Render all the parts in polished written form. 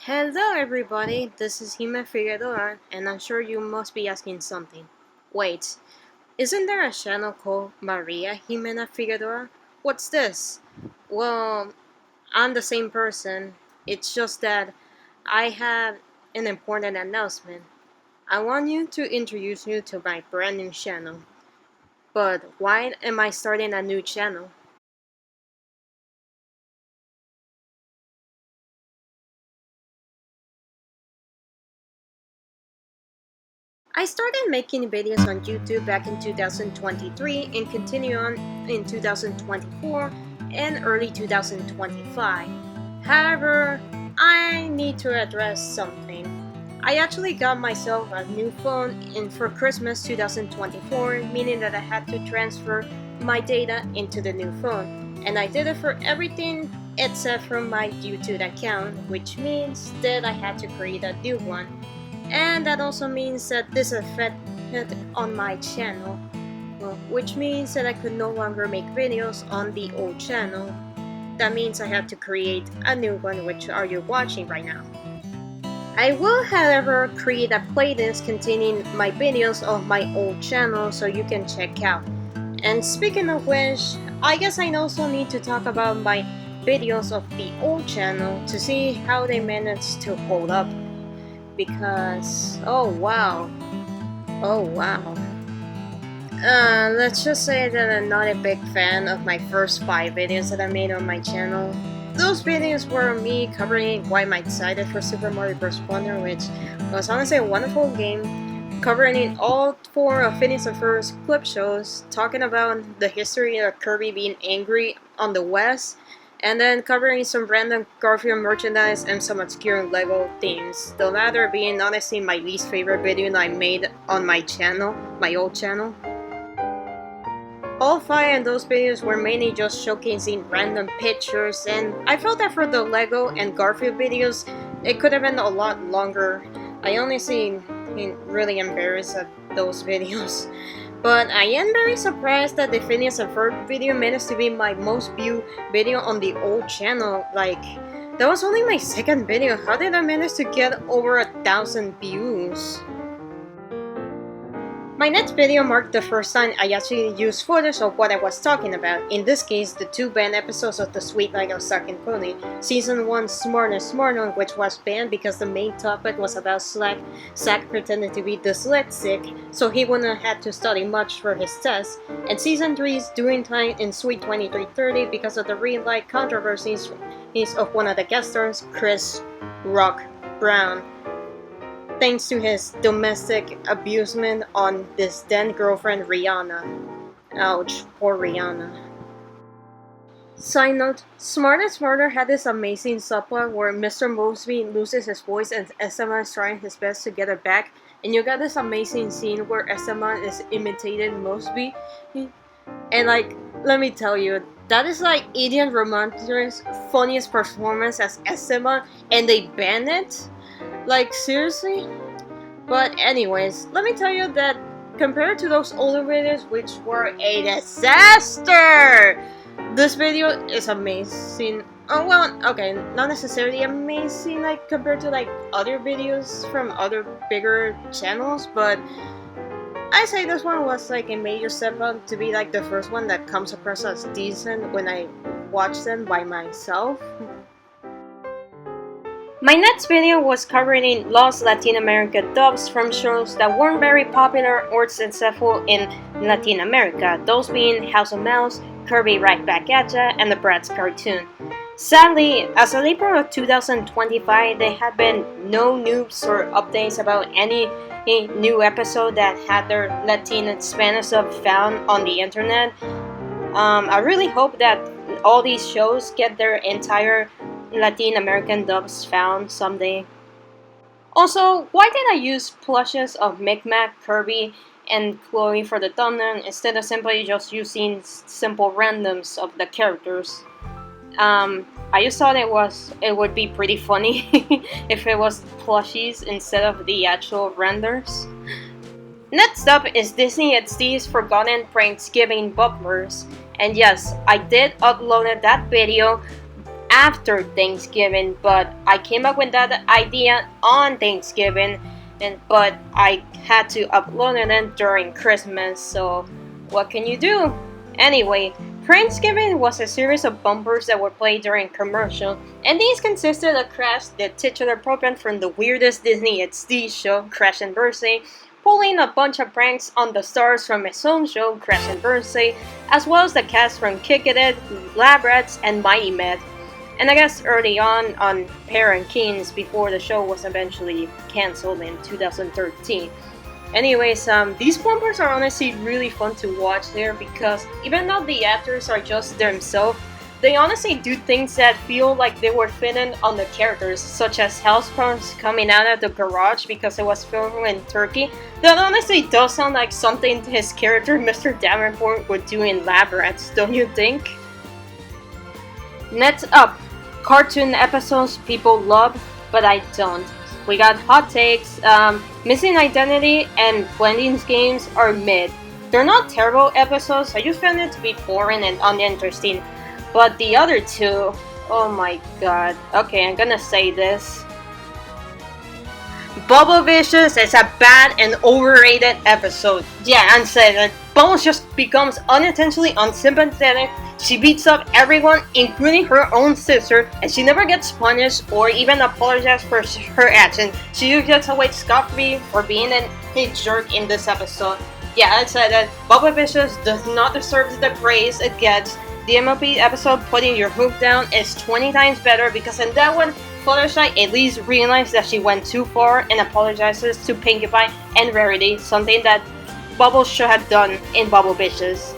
Hello everybody, this is Hime Figueroa, and I'm sure you must be asking something. Wait, isn't there a channel called Maria Jimena Figueroa? What's this? Well, I'm the same person. It's just that I have an important announcement. I want you to introduce you to my brand new channel. But why am I starting a new channel? I started making videos on YouTube back in 2023 and continue on in 2024 and early 2025. However, I need to address something. I actually got myself a new phone in for Christmas 2024, meaning that I had to transfer my data into the new phone. And I did it for everything except for my YouTube account, which means that I had to create a new one, and that also means that this affected on my channel, which means that I could no longer make videos on the old channel. That means I have to create a new one, which are you watching right now. I will, however, create a playlist containing my videos of my old channel so you can check out. And speaking of which, I guess I also need to talk about my videos of the old channel to see how they managed to hold up, because oh wow, let's just say that I'm not a big fan of my first 5 videos that I made on my channel. Those videos were me covering why I'm excited for Super Mario Bros. Wonder, which was honestly a wonderful game, covering all 4 of Phineas and Ferb's clip shows, talking about the history of Kirby being angry on the West, and then covering some random Garfield merchandise and some obscure LEGO themes, the latter being honestly my least favorite video that I made on my channel, my old channel. All 5 of those videos were mainly just showcasing random pictures, and I felt that for the LEGO and Garfield videos, it could have been a lot longer. I honestly really embarrassed at those videos. But I am very surprised that the Phineas and Ferb video managed to be my most viewed video on the old channel. Like, that was only my 2nd video. How did I manage to get over 1,000 views? My next video marked the first time I actually used footage of what I was talking about, in this case the 2 banned episodes of the Sweet Life of Zack and Cody, Season 1 Smart Smart, which was banned because the main topic was about Zack pretending to be dyslexic, so he wouldn't have to study much for his test, and Season 3's Doing Time in Sweet 2330 because of the real-life controversies of one of the guest stars, Chris Rock Brown, thanks to his domestic abusement on this then girlfriend Rihanna. Ouch, poor Rihanna. Side note, Smart and Smarter had this amazing subplot where Mr. Mosby loses his voice and Esteban is trying his best to get it back, and you got this amazing scene where Esteban is imitating Mosby, and like, let me tell you, that is like Idiot Romantic's funniest performance as Esteban, and they banned it? Like, seriously? But anyways, let me tell you that compared to those older videos, which were a disaster, this video is amazing. Oh well, okay, not necessarily amazing like compared to like other videos from other bigger channels, but I say this one was like a major step up to be like the first one that comes across as decent when I watch them by myself. My next video was covering lost Latin America dubs from shows that weren't very popular or successful in Latin America, those being House of Mouse, Kirby Right Back at Ya, and the Bratz cartoon. Sadly, as of April of 2025, there have been no news or updates about any new episode that had their Latin Spanish dub found on the internet. I really hope that all these shows get their entire Latin American dubs found someday. Also, why did I use plushes of Micmac, Kirby, and Chloe for the thumbnail instead of simply just using simple randoms of the characters? I just thought it would be pretty funny if it was plushies instead of the actual renders. Next up is Disney XD's Forgotten Pranksgiving Butlers, and yes, I did upload that video after Thanksgiving, but I came up with that idea on Thanksgiving, but I had to upload it during Christmas, so what can you do? Anyway, Pranksgiving was a series of bumpers that were played during commercial, and these consisted of Crash, the titular program from the weirdest Disney XD show, Crash and Birthday, pulling a bunch of pranks on the stars from his own show, Crash and Birthday, as well as the cast from Kick-It, Lab Rats, and Mighty Med. And I guess early on Per and Keen's before the show was eventually cancelled in 2013. Anyways, these bumpers are honestly really fun to watch there because even though the actors are just themselves, they honestly do things that feel like they were fitting on the characters, such as house pumps coming out of the garage because it was filmed in Turkey. That honestly does sound like something his character Mr. Davenport would do in Lab Rats, don't you think? Next up, cartoon episodes people love, but I don't. We got Hot Takes, Missing Identity, and Blending's Games are mid. They're not terrible episodes, I just found it to be boring and uninteresting. But the other two, oh my god. Okay, I'm gonna say this. Bubblevicious is a bad and overrated episode. Yeah, I'm saying that Bubbles just becomes unintentionally unsympathetic. She beats up everyone, including her own sister, and she never gets punished or even apologizes for her actions. She just gets away scot-free for being a jerk in this episode. Yeah, I'd say that Bubblevicious does not deserve the praise it gets. The MLP episode Putting Your Hook Down is 20 times better because in that one, Fluttershy at least realized that she went too far and apologizes to Pinkie Pie and Rarity, something that Bubbles should have done in Bubblevicious.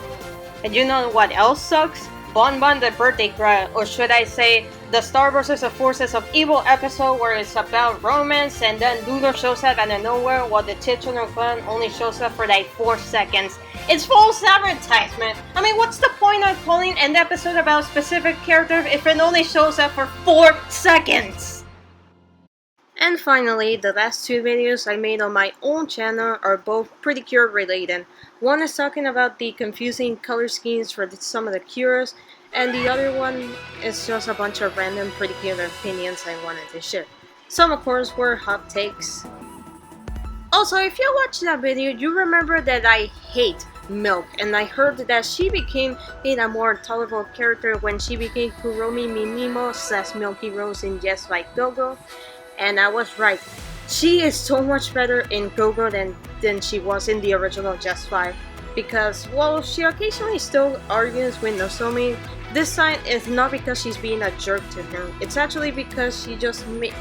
And you know what else sucks? Bon Bon the Birthday Cry, or should I say, the Star vs. the Forces of Evil episode where it's about romance and then Luna shows up out of nowhere while the titular clan only shows up for like 4 seconds. It's false advertisement! I mean, what's the point of calling an episode about a specific character if it only shows up for 4 seconds? And finally, the last two videos I made on my own channel are both Pretty Cure related. One is talking about the confusing color schemes for some of the cures, and the other one is just a bunch of random Pretty Cure opinions I wanted to share. Some of course were hot takes. Also, if you watched that video, you remember that I hate Milk, and I heard that she became a more tolerable character when she became Kuromi Minimo / Milky Rose in Just Like Go-Go. And I was right. She is so much better in Go-Go than she was in the original Just 5. Because while she occasionally still argues with Nozomi, this time it's not because she's being a jerk to her. It's actually because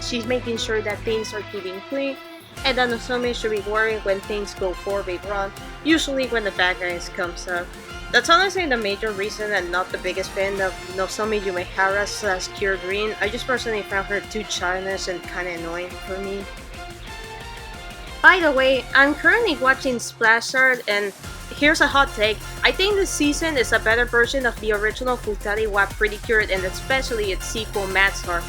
she's making sure that things are keeping clean, and that Nozomi should be worried when things go horribly wrong, usually when the bad guys comes up. That's honestly the major reason and not the biggest fan of Nozomi Yumehara / Cure Green. I just personally found her too childish and kinda annoying for me. By the way, I'm currently watching Splash Art, and here's a hot take. I think this season is a better version of the original Futari wa Pretty Cure and especially its sequel Matsar.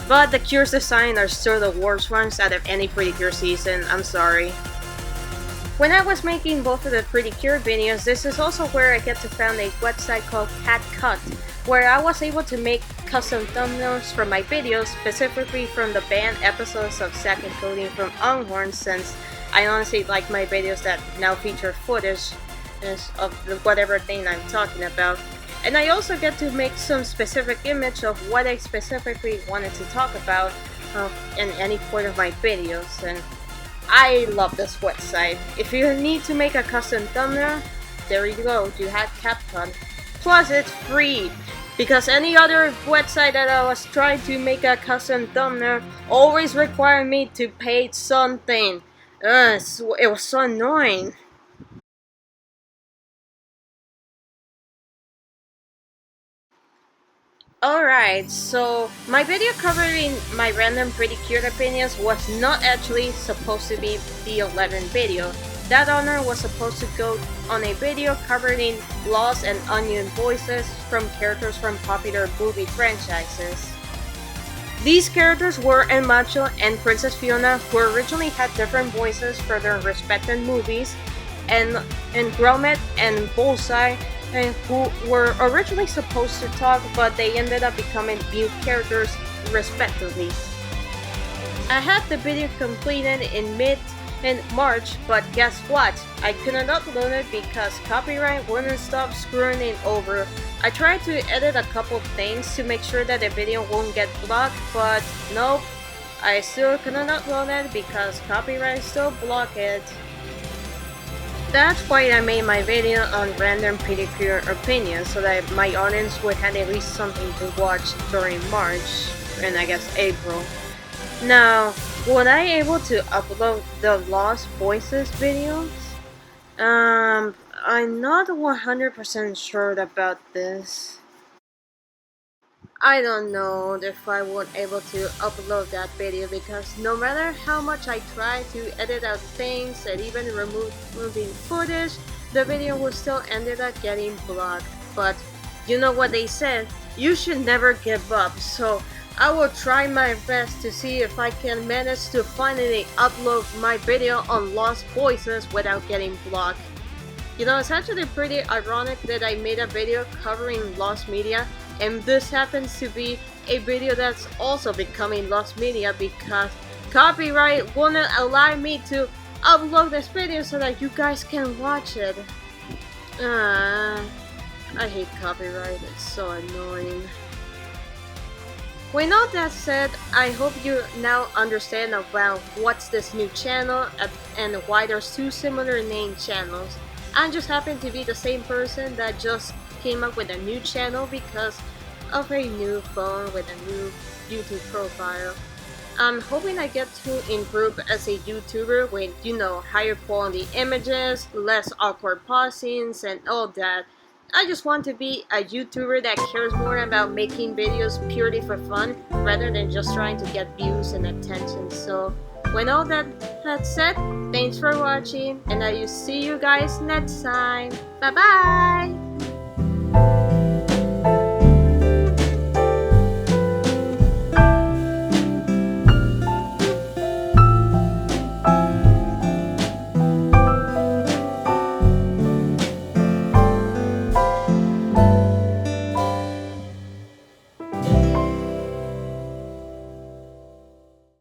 But the Cure's design are still the worst ones out of any Pretty Cure season, I'm sorry. When I was making both of the Pretty Cure videos, this is also where I get to found a website called CatCut, where I was able to make custom thumbnails for my videos, specifically from the banned episodes of Zack and Cody from Onghorn, since I honestly like my videos that now feature footage of whatever thing I'm talking about. And I also get to make some specific image of what I specifically wanted to talk about in any point of my videos, and I love this website. If you need to make a custom thumbnail, there you go, you have CapCut. Plus it's free, because any other website that I was trying to make a custom thumbnail always required me to pay something. It was so annoying. Alright, so my video covering my random Pretty Cure opinions was not actually supposed to be the 11th video. That honor was supposed to go on a video covering Lost and Onion voices from characters from popular movie franchises. These characters were En Macho and Princess Fiona, who originally had different voices for their respective movies, and Gromit and Bullseye, and who were originally supposed to talk, but they ended up becoming mute characters respectively. I had the video completed in March, but guess what? I couldn't upload it because copyright wouldn't stop screwing it over. I tried to edit a couple things to make sure that the video won't get blocked, but nope, I still couldn't upload it because copyright still blocked it. That's why I made my video on random pedicure opinions, so that my audience would have at least something to watch during March and I guess April. Now, was I able to upload the Lost Voices videos? I'm not 100% sure about this. I don't know if I would able to upload that video because no matter how much I try to edit out things and even removing footage, the video will still ended up getting blocked. But you know what they said, you should never give up, so I will try my best to see if I can manage to finally upload my video on Lost Voices without getting blocked. You know, it's actually pretty ironic that I made a video covering lost media, and this happens to be a video that's also becoming lost media because copyright wouldn't allow me to upload this video so that you guys can watch it. I hate copyright, it's so annoying. With all that said, I hope you now understand about what's this new channel and why there's two similar named channels. I just happen to be the same person that just came up with a new channel because of a new phone with a new YouTube profile. I'm hoping I get to improve as a YouTuber with, you know, higher quality images, less awkward pausings, and all that. I just want to be a YouTuber that cares more about making videos purely for fun rather than just trying to get views and attention. So, with all that said, thanks for watching and I will see you guys next time. Bye bye!